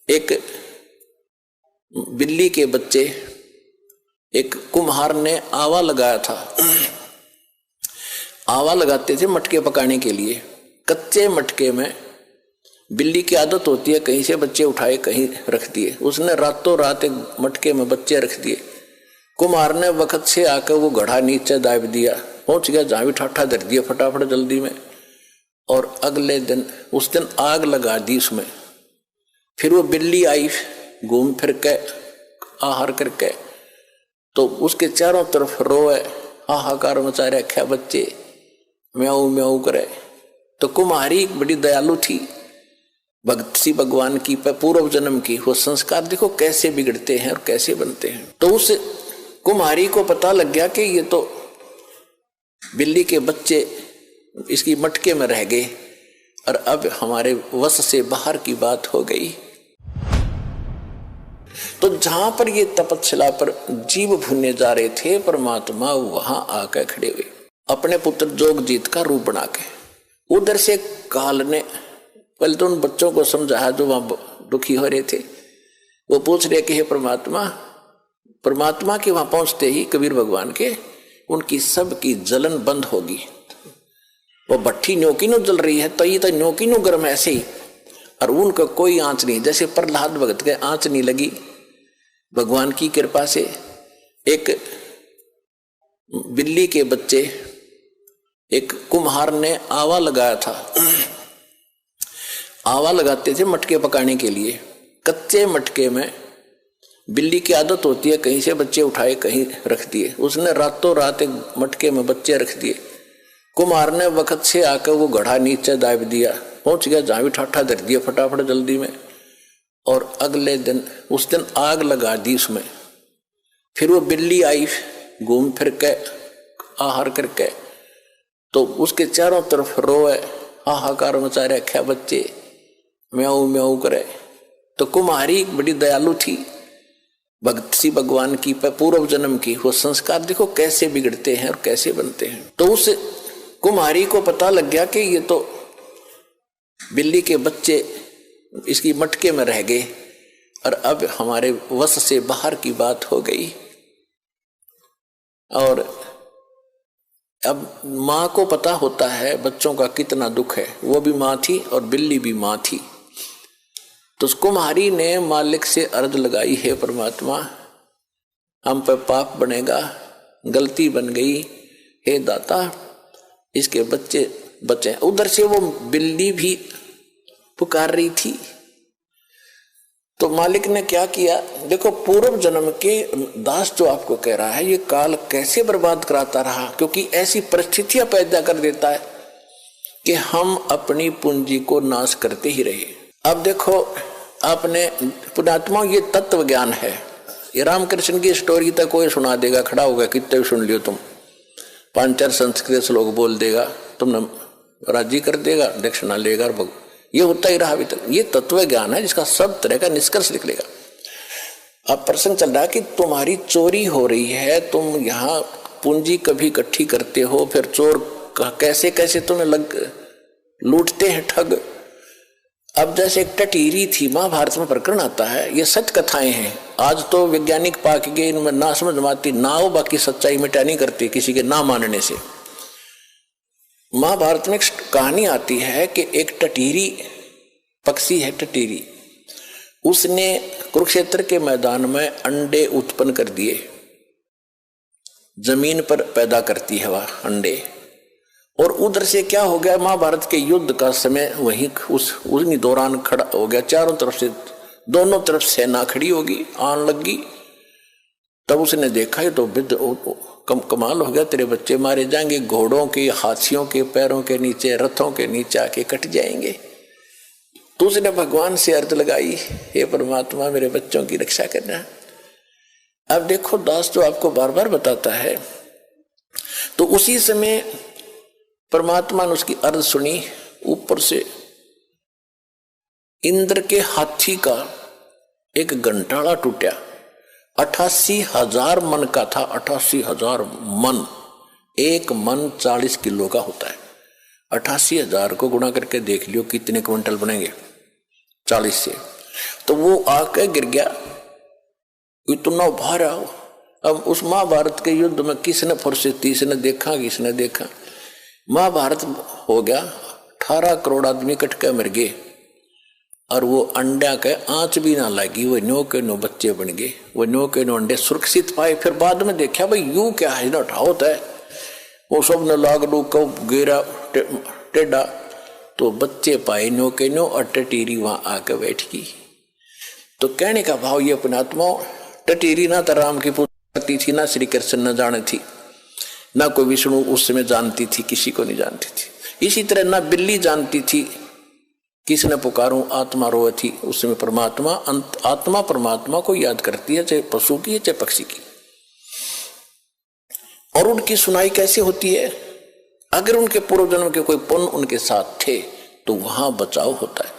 एक बिल्ली के बच्चे एक कुम्हार ने आवा लगाया था। आवा लगाते थे मटके पकाने के लिए। कच्चे मटके में बिल्ली की आदत होती है कहीं से बच्चे उठाए कहीं रख दिए। उसने रातों रात एक मटके में बच्चे रख दिए। कुम्हार ने वक्त से आकर वो घड़ा नीचे दाब दिया, पहुंच गया जहां भी ठाठा धर दिया फटाफट जल्दी में, और अगले दिन उस दिन आग लगा दी उसमें। फिर वो बिल्ली आई घूम फिर के आहार करके, तो उसके चारों तरफ रोए, हाहाकार मचा रखा, बच्चे म्याऊ म्याऊ करे। तो कुम्हारी बड़ी दयालु थी, भक्त सी भगवान की पूर्व जन्म की। वो संस्कार देखो कैसे बिगड़ते हैं और कैसे बनते हैं। तो उस कुम्हारी को पता लग गया कि ये तो बिल्ली के बच्चे इसकी मटके में रह गए और अब हमारे वश से बाहर की बात हो गई। तो जहां पर ये तपस्या पर जीव भुनने जा रहे थे, परमात्मा वहां आकर खड़े हुए अपने पुत्र जोगजीत का रूप बना के। उधर से काल ने पहले तो उन बच्चों को समझाया जो वहां दुखी हो रहे थे। वो पूछ रहे कि हे परमात्मा, परमात्मा के वहां पहुंचते ही कबीर भगवान के उनकी सबकी जलन बंद होगी। वो भट्ठी न्योकी नो जल रही है तो ये तो न्योकी नो गर्म ऐसे ही, और उनका कोई आंच नहीं। जैसे प्रहलाद भगत के आंच नहीं लगी भगवान की कृपा से। एक बिल्ली के बच्चे एक कुम्हार ने आवा लगाया था। आवा लगाते थे मटके पकाने के लिए। कच्चे मटके में बिल्ली की आदत होती है कहीं से बच्चे उठाए कहीं रख दिए। उसने रातों रात एक मटके में बच्चे रख दिए। कुम्हार ने वक्त से आकर वो घड़ा नीचे दाब दिया, पहुंच गया जहां भी ठाठा धर दिया फटाफट जल्दी में, और अगले दिन उस दिन आग लगा दी उसमें। फिर वो बिल्ली आई घूम फिर के आहार करके, तो उसके चारों तरफ रोए, हाहाकार मचा रखा, बच्चे म्याऊ म्याऊ करे। तो कुम्हारी बड़ी दयालु थी, भक्त सी भगवान की पूर्व जन्म की। वो संस्कार देखो कैसे बिगड़ते हैं और कैसे बनते हैं। तो उस कुम्हारी को पता लग गया कि ये तो बिल्ली के बच्चे इसकी मटके में रह गए और अब हमारे वश से बाहर की बात हो गई। और अब माँ को पता होता है बच्चों का कितना दुख है। वो भी माँ थी और बिल्ली भी माँ थी। तो कुम्हारी ने मालिक से अर्ज लगाई, हे परमात्मा, हम पर पाप बनेगा, गलती बन गई, हे दाता इसके बच्चे बचे। उधर से वो बिल्ली भी पुकार रही थी। तो मालिक ने क्या किया, देखो पूर्व जन्म के दास जो आपको कह रहा है ये काल कैसे बर्बाद कराता रहा, क्योंकि ऐसी परिस्थितियां पैदा कर देता है कि हम अपनी पूंजी को नाश करते ही रहे। अब देखो आपने पुणात्मा, ये तत्व ज्ञान है। ये रामकृष्ण की स्टोरी तक कोई सुना देगा, खड़ा होगा, कितने सुन लियो तुम, 5-4 संस्कृत श्लोक बोल देगा, तुमने राजी कर देगा, दक्षिणा लेगा, ये होता ही रहा अभी तक। ये तत्व ज्ञान है जिसका सब तरह का निष्कर्ष निकलेगा। अब प्रसंग चल रहा है कि तुम्हारी चोरी हो रही है, तुम यहाँ पूंजी कभी इकट्ठी करते हो, फिर चोर कैसे कैसे तुम्हें लूटते हैं ठग। अब जैसे एक टटीरी थी, महाभारत में प्रकरण आता है, ये सच कथाएं हैं। आज तो वैज्ञानिक पाक गए, इनमें ना समझ माती ना हो, बाकी सच्चाई मिटा नहीं करती किसी के ना मानने से। महाभारत में एक कहानी आती है कि एक टटीरी पक्षी है, टटीरी, उसने कुरुक्षेत्र के मैदान में अंडे उत्पन्न कर दिए। जमीन पर पैदा करती है वह अंडे, और उधर से क्या हो गया, महाभारत के युद्ध का समय वहीं उसी दौरान खड़ा हो गया। चारों तरफ से दोनों तरफ सेना खड़ी होगी, आन लगी। तब उसने देखा ये तो कमाल हो गया, तेरे बच्चे मारे जाएंगे, घोड़ों के, हाथियों के पैरों के नीचे, रथों के नीचे आके कट जाएंगे। तो उसने भगवान से अर्ज लगाई, हे परमात्मा मेरे बच्चों की रक्षा करना। अब देखो दास जो आपको बार बार बताता है, तो उसी समय परमात्मा ने उसकी अर्ज सुनी। ऊपर से इंद्र के हाथी का एक घंटाड़ा टूटा, 88,000 मन का था। 88,000 मन, एक मन 40 किलो का होता है। 88,000 को गुणा करके देख लियो कितने क्विंटल बनेंगे 40 से। तो वो आके गिर गया, इतना भारा। अब उस महाभारत के युद्ध में किसने फुर्सत थी, किसने देखा, किसने देखा। महाभारत हो गया, 18 करोड़ आदमी कट के मर गए, और वो अंडा के आंच भी ना लगी, वो नो के नो बच्चे बन गए, वो नो के नो अंडे सुरक्षित पाए। फिर बाद में देखा भाई यू क्या है ना उठावत है, वो सब ने लाग लू को गेरा टेढ़ा, तो बच्चे पाए नो के नो, और टटीरी वहां आके बैठ गई। तो कहने का भाव ये अपने आत्मा, टटीरी ना तो राम की पूजा करती थी, ना श्री कृष्ण न जाने थी, ना कोई विष्णु उस समय जानती थी, किसी को नहीं जानती थी। इसी तरह ना बिल्ली जानती थी किसने पुकारूं, आत्मा रोए थी उस समय परमात्मा। आत्मा परमात्मा को याद करती है, चाहे पशु की है चाहे पक्षी की। और उनकी सुनाई कैसे होती है, अगर उनके पूर्व जन्म के कोई पुण्य उनके साथ थे तो वहां बचाव होता है।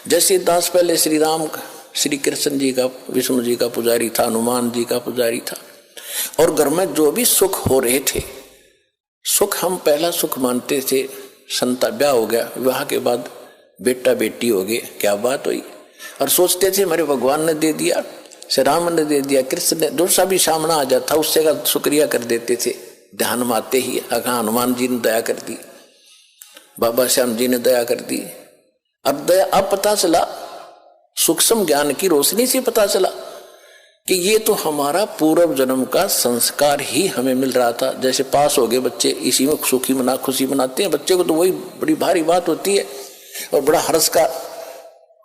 जैसे दास पहले श्री राम श्री कृष्ण जी का, विष्णु जी का पुजारी था, हनुमान जी का पुजारी था, और घर में जो भी सुख हो रहे थे, सुख हम पहला सुख मानते थे, संता ब्याह हो गया, विवाह के बाद बेटा बेटी हो गए, क्या बात हुई, और सोचते थे हमारे भगवान ने दे दिया, श्री राम ने दे दिया, कृष्ण ने, जो सा भी सामना आ जाता उससे का शुक्रिया कर देते थे। ध्यान में आते ही हाँ हनुमान जी ने दया कर दी, बाबा श्याम जी ने दया कर दी। अब दया, अब पता चला, सूक्ष्म ज्ञान की रोशनी से पता चला कि ये तो हमारा पूर्व जन्म का संस्कार ही हमें मिल रहा था। जैसे पास हो गए बच्चे, इसी में सुखी मना खुशी मनाते हैं, बच्चे को तो वही बड़ी भारी बात होती है और बड़ा हर्ष का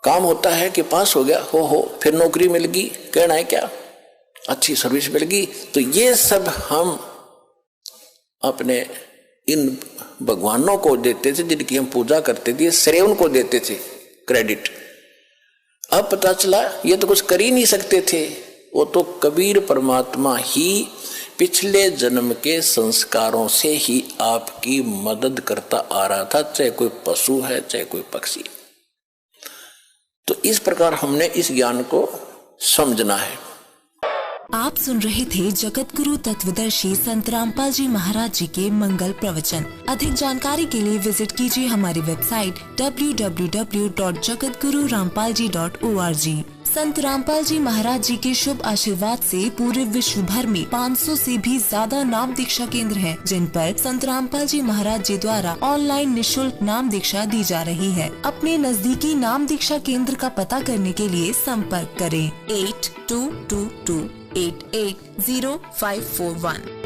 काम होता है कि पास हो गया, हो फिर नौकरी मिल गई, कहना है क्या, अच्छी सर्विस मिल गई। तो ये सब हम अपने इन भगवानों को देते थे जिनकी हम पूजा करते थे, श्रेय उनको देते थे, क्रेडिट। अब पता चला ये तो कुछ कर ही नहीं सकते थे, वो तो कबीर परमात्मा ही पिछले जन्म के संस्कारों से ही आपकी मदद करता आ रहा था, चाहे कोई पशु है चाहे कोई पक्षी। तो इस प्रकार हमने इस ज्ञान को समझना है। आप सुन रहे थे जगत गुरु तत्वदर्शी संत रामपाल जी महाराज जी के मंगल प्रवचन। अधिक जानकारी के लिए विजिट कीजिए हमारी वेबसाइट www.jagatgururampalji.org। संत रामपाल जी महाराज जी के शुभ आशीर्वाद से पूरे विश्व भर में 500 से भी ज्यादा नाम दीक्षा केंद्र हैं, जिन पर संत रामपाल जी महाराज जी द्वारा ऑनलाइन निशुल्क नाम दीक्षा दी जा रही है। अपने नजदीकी नाम दीक्षा केंद्र का पता करने के लिए संपर्क करें 8222880541।